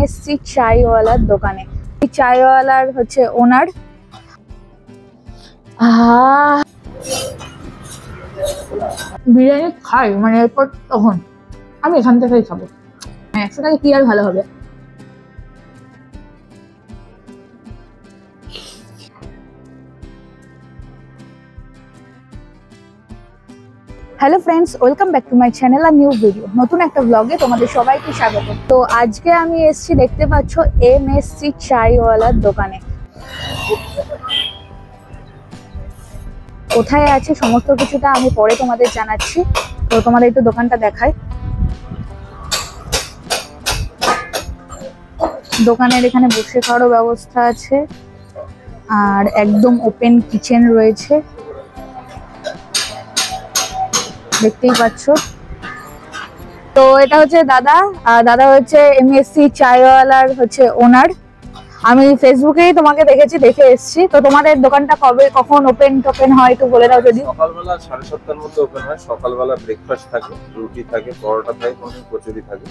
এসছি চাইওয়ালার দোকানে। এই চাইওয়ালার হচ্ছে ওনার। বিরিয়ানি খাই মানে এরপর তখন আমি এখান থেকেই খাবো। 100 টাকা কি আর ভালো হবে। Hello friends, welcome back to my channel আর নিউ ভিডিও। নতুন একটা ব্লগে তোমাদের সবাইকে স্বাগত। তো আজকে আমি এসেছি, দেখতে পাচ্ছ, এমএসসি চাইওয়ালার দোকানে। কোথায় আছে সমস্ত কিছুটা আমি পরে তোমাদের জানাচ্ছি। তো তোমাদের একটু দোকানটা দেখাই। দোকানের এখানে বসে খাওয়ারও ব্যবস্থা আছে আর একদম ওপেন কিচেন রয়েছে, দেখতেই পাচ্ছ। তো এটা হচ্ছে দাদা, আর দাদা হচ্ছে এমএসসি চাইওয়ালার হচ্ছে ওনার। আমি ফেসবুকেই তোমাকে দেখে এসেছি। তো তোমাদের দোকানটা কবে কখন ওপেন হয় একটু বলে দাও যদি। সকালবেলা 7:30টার মধ্যে ওপেন হয়। সকালবেলা ব্রেকফাস্ট থাকে, রুটি থাকে, পরোটা থাকে, কোনো কচুরি থাকে।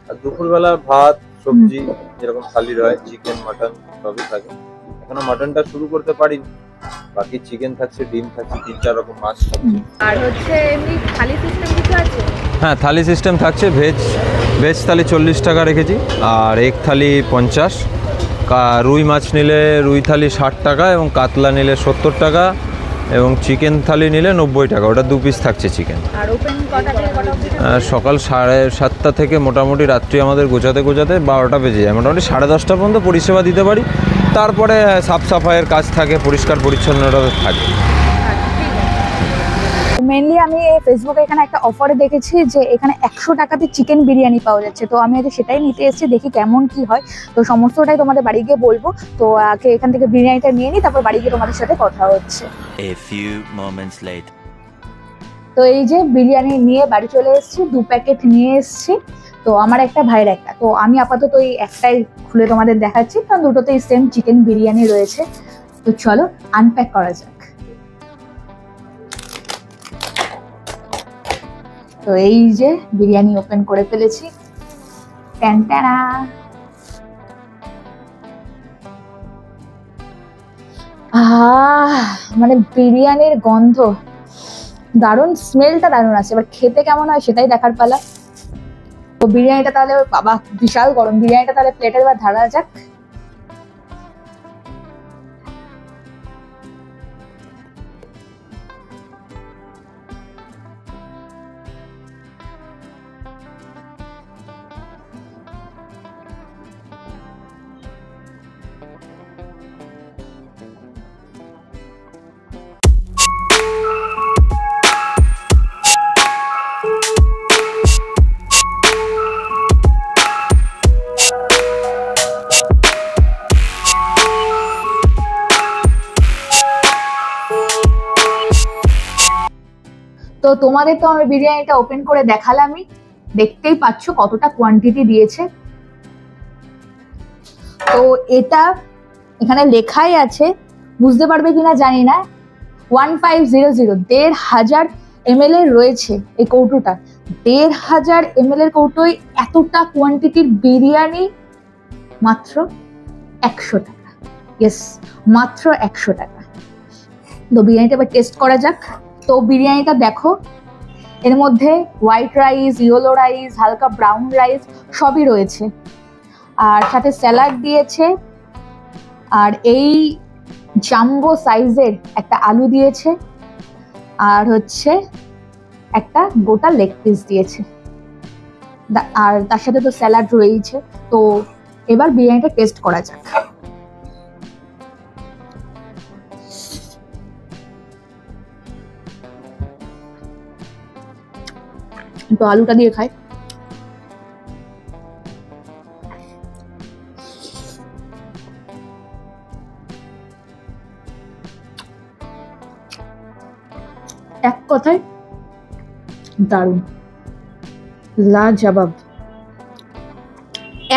আর দুপুরবেলা ভাত সবজি যেরকম থালি রয়, চিকেন মাটন সবই থাকে। এখনো মাটনটা শুরু করতে পারিনি, বাকি চিকেন থাকছে, ডিম থাকছে, 3-4 রকম মাছ থাকছে। আর হচ্ছে এমনি থালি সিস্টেম কিছু আছে? হ্যাঁ, থালি সিস্টেম থাকছে। ভেজ থালি 40 টাকা রেখেছি, আর এগ থালি 50। রুই মাছ নিলে রুই থালি 60 টাকা, এবং কাতলা নিলে 70 টাকা, এবং চিকেন থালি নিলে 90 টাকা। ওটা 2 পিস থাকছে চিকেন। আর ওপেন কটা থেকে কটা অবধি? সকাল 7:30 থেকে মোটামুটি রাত্রি আমাদের গোছাতে 12টা বেজে যায়। মোটামুটি 10:30 পর্যন্ত পরিষেবা দিতে পারি। তারপরে সাফ সাফাইয়ের কাজ থাকে, পরিষ্কার পরিচ্ছন্নতা থাকে। মেনলি আমি ফেসবুকে এখানে একটা অফারে দেখেছি যে এখানে 100 টাকাতে চিকেন বিরিয়ানি পাওয়া যাচ্ছে। তো আমি আজকে সেটাই নিতে এসেছি, দেখি কেমন কি হয়। তো সমস্তটাই তোমাদের বাড়ি গিয়ে বলবো। তো আগে এখান থেকে বিরিয়ানিটা নিয়ে নিই, তারপর বাড়ি গিয়ে তোমাদের সাথে কথা হচ্ছে। তো এই যে বিরিয়ানি নিয়ে বাড়ি চলে এসেছি, 2 প্যাকেট নিয়ে এসেছি। তো আমার একটা, ভাইয়ের একটা। তো আমি আপাতত এই একটাই খুলে তোমাদের দেখাচ্ছি, কারণ দুটোতেই সেম চিকেন বিরিয়ানি রয়েছে। তো চলো আনপ্যাক করা যাক। তো এই যে বিরিয়ানি ওপেন করে ফেলেছি। ট্যানট্যানা। মানে বিরিয়ানির গন্ধ দারুণ, স্মেলটা দারুণ আছে। এবার খেতে কেমন হয় সেটাই দেখার পালা। তো বিরিয়ানিটা তাহলে, বাবা বিশাল গরম, বিরিয়ানিটা তাহলে প্লেটের এবার ঢালা যাক। তো তোমাদের তো আমি বিরিয়ানিটা ওপেন করে দেখালামই, দেখতেই পাচ্ছ কতটা কোয়ান্টিটি দিয়েছে। তো এটা এখানে লেখাই আছে, বুঝতে পারবে কিনা জানি না, 1500, 1500 ml এর রয়েছে এই কৌটোটা। 1500 ml এর কৌটোয় এতটা কোয়ান্টিটির বিরিয়ানি মাত্র 100 টাকা। ইয়েস, মাত্র 100 টাকা। তো বিরিয়ানিটা এবার টেস্ট করা যাক। তো বিরিয়ানিটা দেখো, এর মধ্যে হোয়াইট রাইস, ইয়েলো রাইস, হালকা ব্রাউন রাইস সবই রয়েছে, আর সাথে স্যালাড দিয়েছে, আর এই জাম্বো সাইজের একটা আলু দিয়েছে, আর হচ্ছে একটা গোটা লেগ পিস দিয়েছে, আর তার সাথে তো স্যালাড রয়েছে। তো এবার বিরিয়ানিটা টেস্ট করা যাক। তো আলুটা দিয়ে খাই। এক কথায় দারুণ, লাজবাব।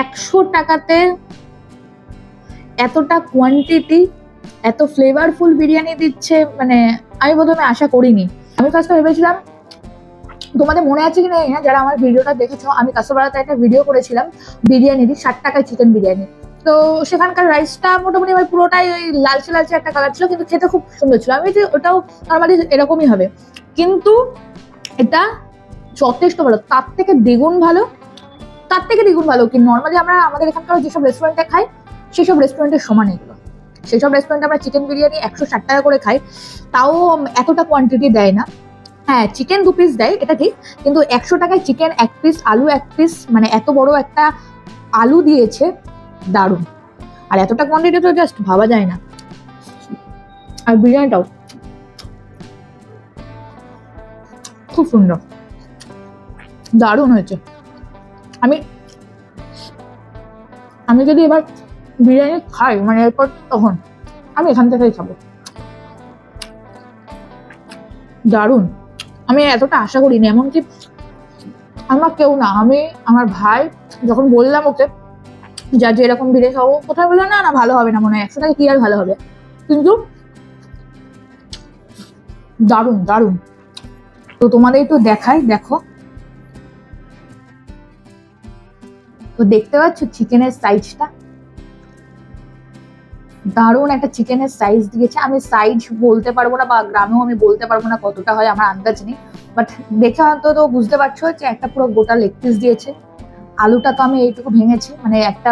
100 টাকাতে এতটা কোয়ান্টিটি, এত ফ্লেভারফুল বিরিয়ানি দিচ্ছে, মানে আমি প্রথমে আশা করিনি। আমি ফার্স্টে ভেবেছিলাম তোমাদের মনে আছে কিনা না, যারা আমার ভিডিওটা দেখেছো, আমি কাঁচরাপাড়াতে একটা ভিডিও করেছিলাম বিরিয়ানি, 60 টাকায় চিকেন বিরিয়ানি। তো সেখানকার রাইসটা মোটামুটি আমার পুরোটাই ওই লালচে লালচে একটা কালার ছিল, কিন্তু খেতে খুব সুন্দর ছিল। আমি যে ওটাও নর্মালি এরকমই হবে, কিন্তু এটা যথেষ্ট ভালো, তার থেকে দ্বিগুণ ভালো, তার থেকে দ্বিগুণ ভালো। কি নর্মালি আমরা আমাদের এখানকার যেসব রেস্টুরেন্টে খাই সেসব রেস্টুরেন্টের সমান এগুলো। সেসব রেস্টুরেন্টে আমরা চিকেন বিরিয়ানি 160 টাকা করে খাই, তাও এতটা কোয়ান্টিটি দেয় না। হ্যাঁ, চিকেন 2 পিস দেয় এটা ঠিক, কিন্তু 100 টাকায় চিকেন 1 পিস, আলু 1 পিস, মানে এত বড় একটা আলু দিয়েছে, দারুণ। আর এতটা কোয়ান্টিটি তো জাস্ট ভাবা যায় না। আর বিরিয়ানিটাও খুব সুন্দর, দারুণ হয়েছে। আমি আমি যদি এবার বিরিয়ানি খাই, মানে এরপর তখন আমি এখান থেকেই খাবো, দারুণ। আমি এতটা আশা করিনি, এমনকি আমার কেউ না, আমি আমার ভাই যখন বললাম ওকে যা যে এরকম বিরিয়ানি খাবো, কোথায় বললো না না ভালো হবে না, মনে হয় 100 টাকা কি আর ভালো হবে, কিন্তু দারুণ দারুণ। তো তোমাদের একটু দেখাই, দেখো তো, দেখতে পাচ্ছ চিকেনের সাইজটা, দারুণ একটা চিকেনের সাইজ দিয়েছে। আমি সাইজ বলতে পারবো না, বা গ্রামেও আমি বলতে পারবো না কতটা হয়, আমার আন্দাজ নেই, বাট দেখে অন্তত বুঝতে পারছো যে একটা পুরো গোটা লেগ পিস দিয়েছে। আলুটা তো আমি এইটুকু ভেঙেছি, মানে একটা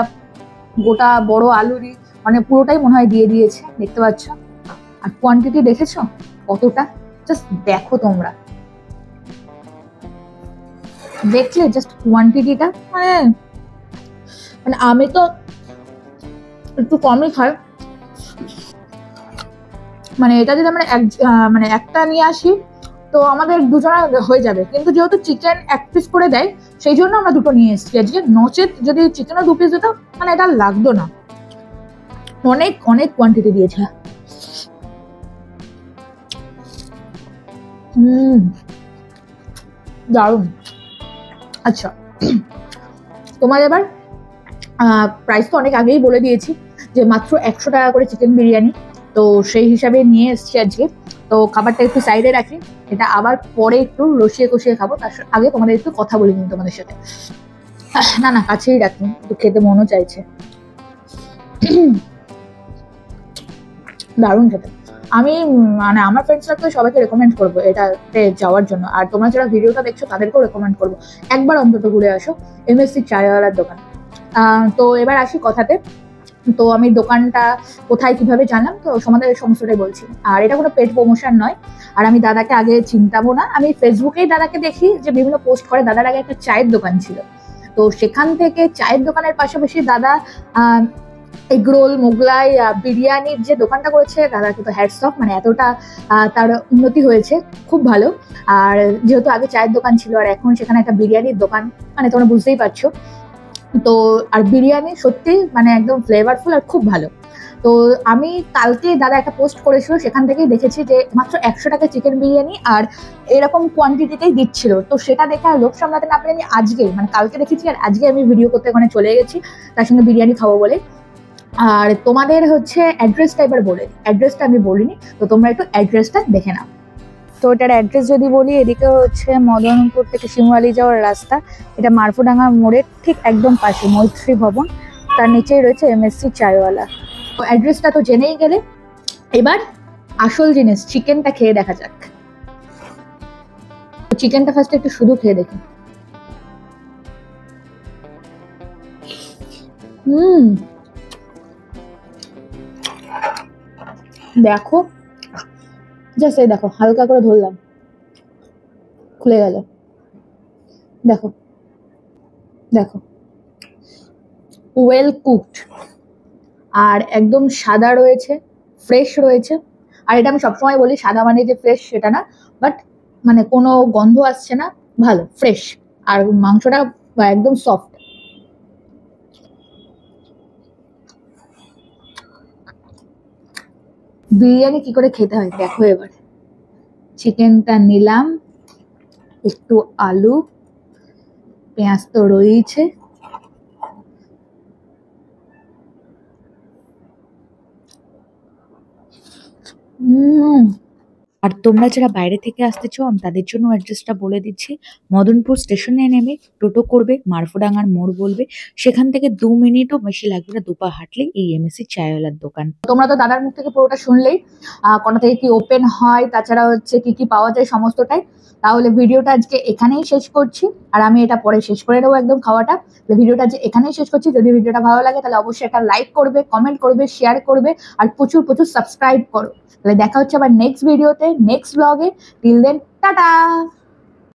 গোটা বড় আলুরই মানে পুরোটাই মনে হয় দিয়ে দিয়েছে, দেখতে পাচ্ছ। আর কোয়ান্টিটি দেখেছো কতটা, জাস্ট দেখো তোমরা, দেখলে জাস্ট কোয়ান্টিটিটা, মানে মানে আমি তো একটু কমই খাই, মানে এটা যদি আমরা মানে একটা নিয়ে আসি তো আমাদের দুজনের হয়ে যাবে, কিন্তু যেহেতু চিকেন 1 পিস করে দেয় সেই জন্য আমরা দুটো নিয়ে এসেছি আজকে, নচেত যদি চিকেনও 2 পিস দিত মানে এটা লাগতো না। অনেক অনেক কোয়ান্টিটি দিয়েছে। দারুণ। আচ্ছা, তোমার এবার প্রাইস তো অনেক আগেই বলে দিয়েছি যে মাত্র 100 টাকা করে চিকেন বিরিয়ানি, তো সেই হিসাবে নিয়ে এসেছি আজকে। তো খাবারটা একটু সাইডে রাখি, এটা আবার পরে একটু রসিয়ে কষিয়ে খাবো, তার আগে তোমাদের একটু কথা বলে নিই তোমাদের সাথে। না না, কাছেই রাখি, একটু খেতে মনও চাইছে। দারুণ খেতে। আমি মানে আমার ফ্রেন্ড সার্কেল সবাইকে রেকমেন্ড করবো এটাতে যাওয়ার জন্য, আর তোমরা যারা ভিডিওটা দেখছো তাদেরকেও রেকমেন্ড করবো একবার অন্তত ঘুরে আসো এমএসসি চায়ওয়ালার দোকান। তো এবার আসি কথাতে। তো আমি দোকানটা কোথায় কিভাবে জানলাম, তো তোমাদের সমস্যাটাই বলছি। আর এটা কোনো পেড প্রমোশন নয়, আর আমি দাদাকে আগে চিনতামও না, আমি ফেসবুকেই দাদাকে দেখি যে বিভিন্ন পোস্ট করে। দাদার আগে একটা চায়ের দোকান ছিল, তো সেখান থেকে চায়ের দোকানের পাশাপাশি দাদা এগরোল, মোগলাই, বিরিয়ানির যে দোকানটা করেছে, দাদা কিন্তু হ্যাটস অফ, মানে এতটা তার উন্নতি হয়েছে, খুব ভালো। আর যেহেতু আগে চায়ের দোকান ছিল আর এখন সেখানে একটা বিরিয়ানির দোকান, মানে তোমরা বুঝতেই পারছো। তো আর বিরিয়ানি সত্যি মানে একদম ফ্লেভারফুল আর খুব ভালো। তো আমি কালকে দাদা একটা পোস্ট করেছিল, সেখান থেকেই দেখেছি যে মাত্র 100 টাকা চিকেন বিরিয়ানি আর এরকম কোয়ান্টিটিতেই দিচ্ছিল। তো সেটা দেখে আর লোভ সামলাতে না পেরে আমি আজকে, মানে কালকে দেখেছি আর আজকে আমি ভিডিও করতে ওখানে চলে গেছি তার সঙ্গে বিরিয়ানি খাবো বলে। আর তোমাদের হচ্ছে অ্যাড্রেসটা এবার বলে, অ্যাড্রেসটা আমি বলিনি, তো তোমরা একটু অ্যাড্রেসটা দেখে নাও। তো এটার অ্যাড্রেস যদি বলি, এদিকে হচ্ছে মদনপুর থেকে শিমুয়ালি যাওয়ার রাস্তা, এটা মারফুডাঙ্গা মোড়ের ঠিক একদম পাশে মৈত্রী ভবন, তার নিচেই রয়েছে এমএসসি চায়ওয়ালা। তো অ্যাড্রেসটা তো জেনেই গেলে, এবার আসল জিনিস চিকেনটা খেয়ে দেখা যাক। চিকেনটা ফার্স্ট একটু শুধু খেয়ে দেখি। দেখো জাস্ট এই দেখো, হালকা করে ধরলাম, খুলে গেল, দেখো দেখো, ওয়েল কুকড আর একদম সাদা রয়েছে, ফ্রেশ রয়েছে। আর এটা আমি সবসময় বলি, সাদা মানে যে ফ্রেশ সেটা না, বাট মানে কোনো গন্ধ আসছে না, ভালো ফ্রেশ। আর মাংসটা একদম সফট। বিরিয়ানি কি করে খেতে হয় দেখো এবার। চিকেনটা নিলাম, একটু আলু, পেঁয়াজ তো রয়েছে, আর আর তোমরা যারা বাইরে থেকে আসতে চাও আমি তাদের জন্য অ্যাড্রেসটা বলে দিচ্ছি। মদনপুর স্টেশনে নেমে টোটো করবে, মারফুডাঙ্গার মোড় বলবে, সেখান থেকে 2 মিনিটও বেশি লাগবে না, 2 পা হাঁটলেই এই এমএসসি চায়ওয়ালার দোকান। তোমরা তো দাদার মুখ থেকে পুরোটা শুনলেই কোথা থেকে কি ওপেন হয়, তাছাড়া হচ্ছে কি কি পাওয়া যায় সমস্তটাই। তাহলে ভিডিওটা আজকে এখানেই শেষ করছি, আর আমি এটা পরে শেষ করে দেবো একদম খাওয়াটা। ভিডিওটা আজকে এখানেই শেষ করছি। যদি ভিডিওটা ভালো লাগে তাহলে অবশ্যই একটা লাইক করবে, কমেন্ট করবে, শেয়ার করবে, আর প্রচুর প্রচুর সাবস্ক্রাইব করো। তাহলে দেখা হচ্ছে আবার নেক্সট ভিডিওতে, নেক্সট ব্লগে। Till then tata.